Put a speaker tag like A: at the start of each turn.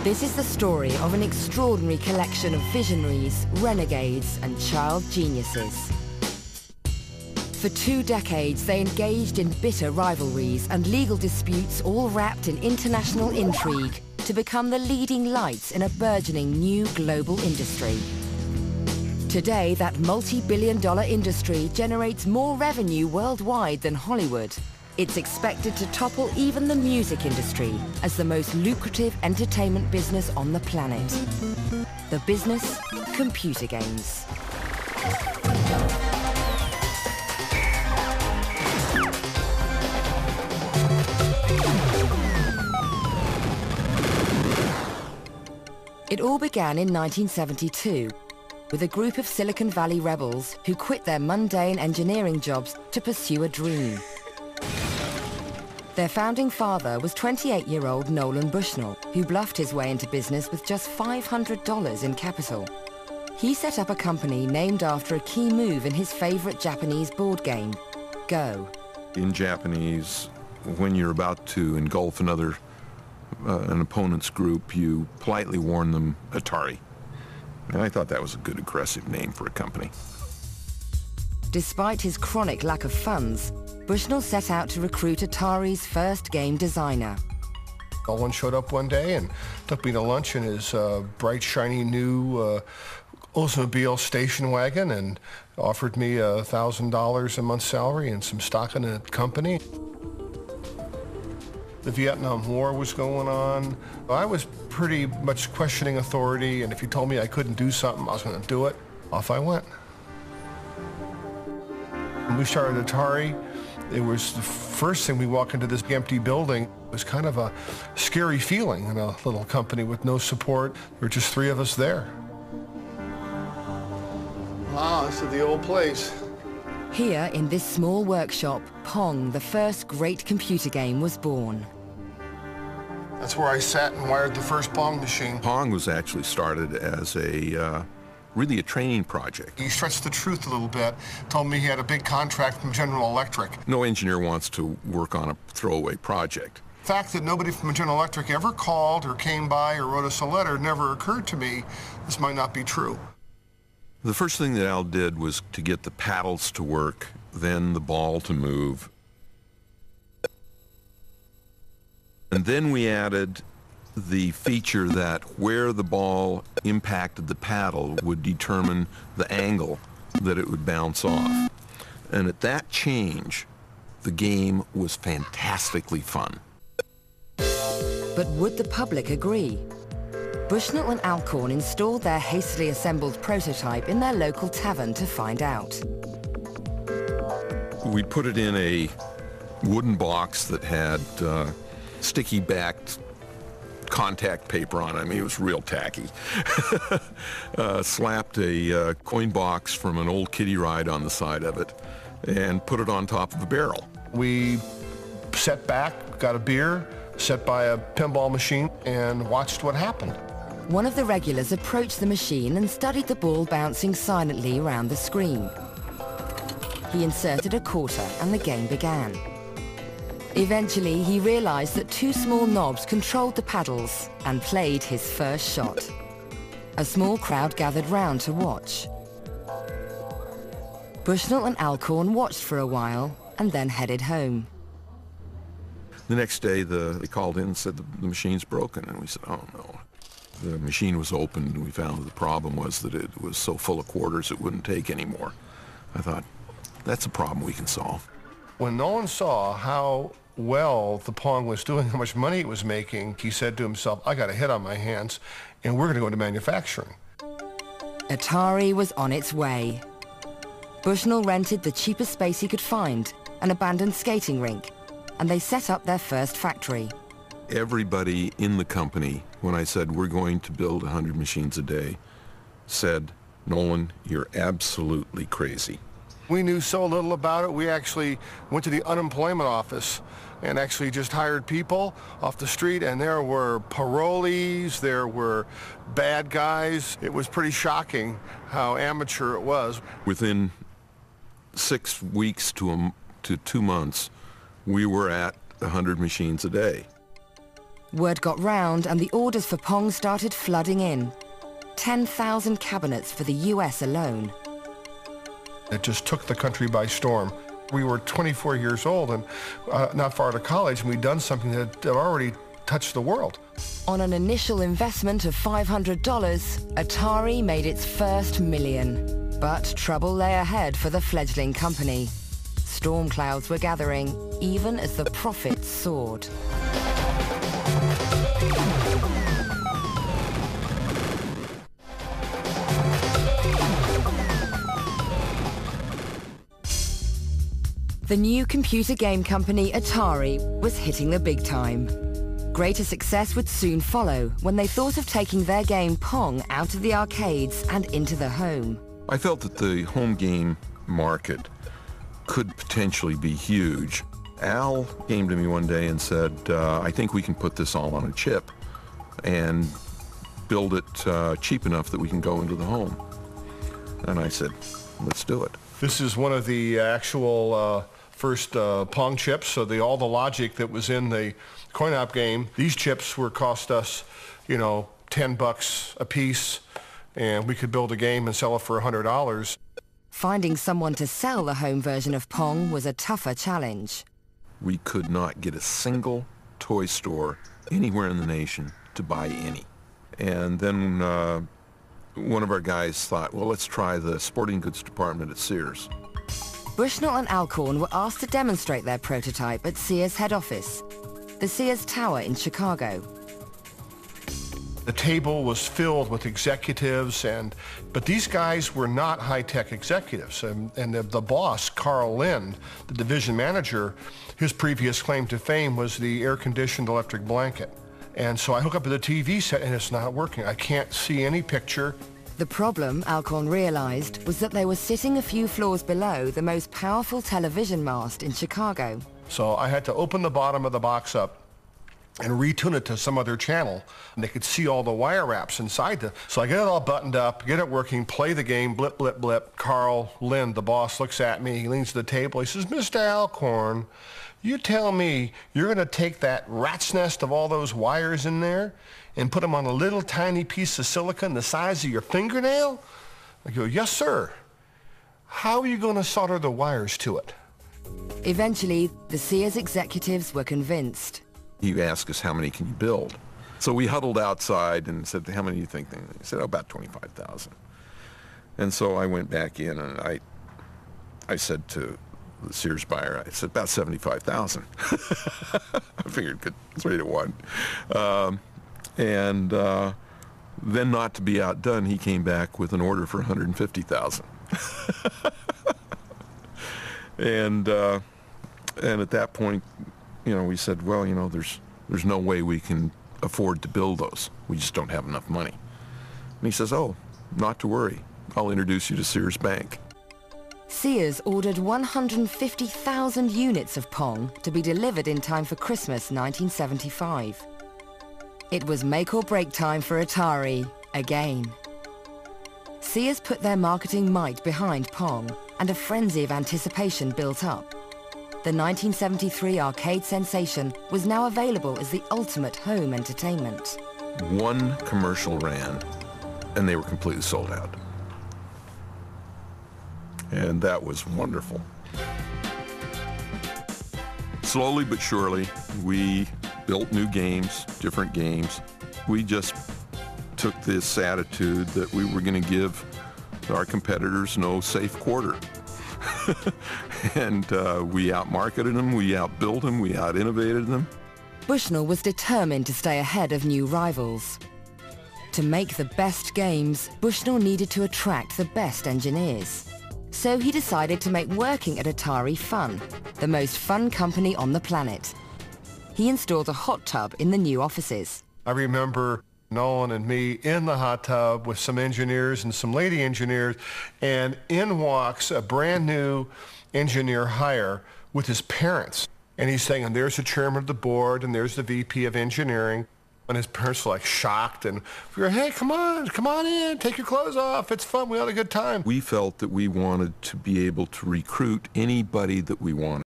A: This is the story of an extraordinary collection of visionaries, renegades, and child geniuses. For 2 decades, they engaged in bitter rivalries and legal disputes, all wrapped in international intrigue, to become the leading lights in a burgeoning new global industry. Today, that multi-billion-dollar industry generates more revenue worldwide than Hollywood. It's expected to topple even the music industry as the most lucrative entertainment business on the planet. The business, computer games. It all began in 1972 with a group of Silicon Valley rebels who quit their mundane engineering jobs to pursue a dream. Their founding father was 28-year-old Nolan Bushnell, who bluffed his way into business with just $500 in capital. He set up a company named after a key move in his favorite Japanese board game, Go.
B: In Japanese, when you're about to engulf an opponent's group, you politely warn them Atari. And I thought that was a good aggressive name for a company.
A: Despite his chronic lack of funds, Bushnell set out to recruit Atari's first game designer.
C: Nolan showed up one day and took me to lunch in his bright, shiny new Oldsmobile station wagon and offered me $1,000 a month salary and some stock in the company. The Vietnam War was going on. I was pretty much questioning authority, and if he told me I couldn't do something, I was going to do it. Off I went. When we started Atari, it was the first thing we walk into this empty building. It was kind of a scary feeling in a little company with no support. There were just 3 of us there. Wow, this is the old place.
A: Here, in this small workshop, Pong, the first great computer game, was born.
C: That's where I sat and wired the first Pong machine.
B: Pong was actually started as really a training project.
C: He stretched the truth a little bit, told me he had a big contract from General Electric.
B: No engineer wants to work on a throwaway project.
C: The fact that nobody from General Electric ever called or came by or wrote us a letter never occurred to me. This might not be true.
B: The first thing that Al did was to get the paddles to work, then the ball to move. And then we added the feature that where the ball impacted the paddle would determine the angle that it would bounce off. And at that change, the game was fantastically fun.
A: But would the public agree? Bushnell and ALCORN installed their hastily assembled prototype in their local tavern to find out.
B: We put it in a wooden box that had sticky-backed contact paper on it. I mean, it was real tacky. Slapped a coin box from an old kiddie ride on the side of it and put it on top of a barrel.
C: We sat back, got a beer, sat by a pinball machine, and watched what happened.
A: One of the regulars approached the machine and studied the ball bouncing silently around the screen. He inserted a quarter and the game began. Eventually, he realized that 2 small knobs controlled the paddles and played his first shot. A small crowd gathered round to watch. Bushnell and ALCORN watched for a while and then headed home.
B: The next day, they called in and said the machine's broken, and we said, oh no. The machine was opened, and we found that the problem was that it was so full of quarters it wouldn't take anymore. I thought, that's a problem we can solve.
C: When Nolan saw how well the Pong was doing, how much money it was making, he said to himself, I got a hit on my hands, and we're going to go into manufacturing.
A: Atari was on its way. Bushnell rented the cheapest space he could find, an abandoned skating rink, and they set up their first factory.
B: Everybody in the company, when I said we're going to build 100 machines a day, said, Nolan, you're absolutely crazy.
C: We knew so little about it, we actually went to the unemployment office and actually just hired people off the street, and there were parolees, there were bad guys. It was pretty shocking how amateur it was.
B: Within 6 weeks to 2 months, we were at 100 machines a day.
A: Word got round and the orders for Pong started flooding in. 10,000 cabinets for the US alone.
C: It just took the country by storm. We were 24 years old and not far out of college, and we'd done something that had already touched the world.
A: On an initial investment of $500, Atari made its first million. But trouble lay ahead for the fledgling company. Storm clouds were gathering, even as the profits soared. The new computer game company Atari was hitting the big time. Greater success would soon follow when they thought of taking their game Pong out of the arcades and into the home.
B: I felt that the home game market could potentially be huge. Al came to me one day and said, I think we can put this all on a chip and build it cheap enough that we can go into the home. And I said, let's do it.
C: This is one of the actual first Pong chips, so all the logic that was in the coin-op game, these chips were cost us, you know, $10 a piece, and we could build a game and sell it for $100.
A: Finding someone to sell the home version of Pong was a tougher challenge.
B: We could not get a single toy store anywhere in the nation to buy any. And then one of our guys thought, well, let's try the sporting goods department at Sears.
A: Bushnell and ALCORN were asked to demonstrate their prototype at Sears head office, the Sears Tower in Chicago.
C: The table was filled with executives, but these guys were not high-tech executives. And the boss, Carl Lind, the division manager, his previous claim to fame was the air-conditioned electric blanket. And so I hook up to the TV set and it's not working. I can't see any picture.
A: The problem, ALCORN realized, was that they were sitting a few floors below the most powerful television mast in Chicago.
C: So I had to open the bottom of the box up and retune it to some other channel. And they could see all the wire wraps inside so I get it all buttoned up, get it working, play the game, blip, blip, blip. Carl Lind, the boss, looks at me, he leans to the table, he says, Mr. ALCORN, you tell me you're gonna take that rat's nest of all those wires in there and put them on a little tiny piece of silicon the size of your fingernail? I go, yes, sir. How are you gonna solder the wires to it?
A: Eventually, the Sears executives were convinced.
B: He asked us, how many can you build? So we huddled outside and said, how many do you think? He said, oh, about 25,000. And so I went back in and I said to the Sears buyer, I said, about 75,000. I figured could 3 to 1. Then not to be outdone, he came back with an order for 150,000. And at that point, you know, we said, well, you know, there's no way we can afford to build those. We just don't have enough money. And he says, oh, not to worry. I'll introduce you to Sears Bank.
A: Sears ordered 150,000 units of Pong to be delivered in time for Christmas 1975. It was make or break time for Atari, again. Sears put their marketing might behind Pong, and a frenzy of anticipation built up. The 1973 arcade sensation was now available as the ultimate home entertainment.
B: One commercial ran, and they were completely sold out. And that was wonderful. Slowly but surely, we built new games, different games. We just took this attitude that we were going to give our competitors no safe quarter. And we outmarketed them, we outbuilt them, we out-innovated them.
A: Bushnell was determined to stay ahead of new rivals. To make the best games, Bushnell needed to attract the best engineers. So he decided to make working at Atari fun, the most fun company on the planet. He installed a hot tub in the new offices.
C: I remember Nolan and me in the hot tub with some engineers and some lady engineers, and in walks a brand new engineer hire with his parents. And he's saying, and there's the chairman of the board, and there's the VP of engineering. And his parents were like shocked, and we were, hey, come on in, take your clothes off, it's fun, we had a good time.
B: We felt that we wanted to be able to recruit anybody that we wanted.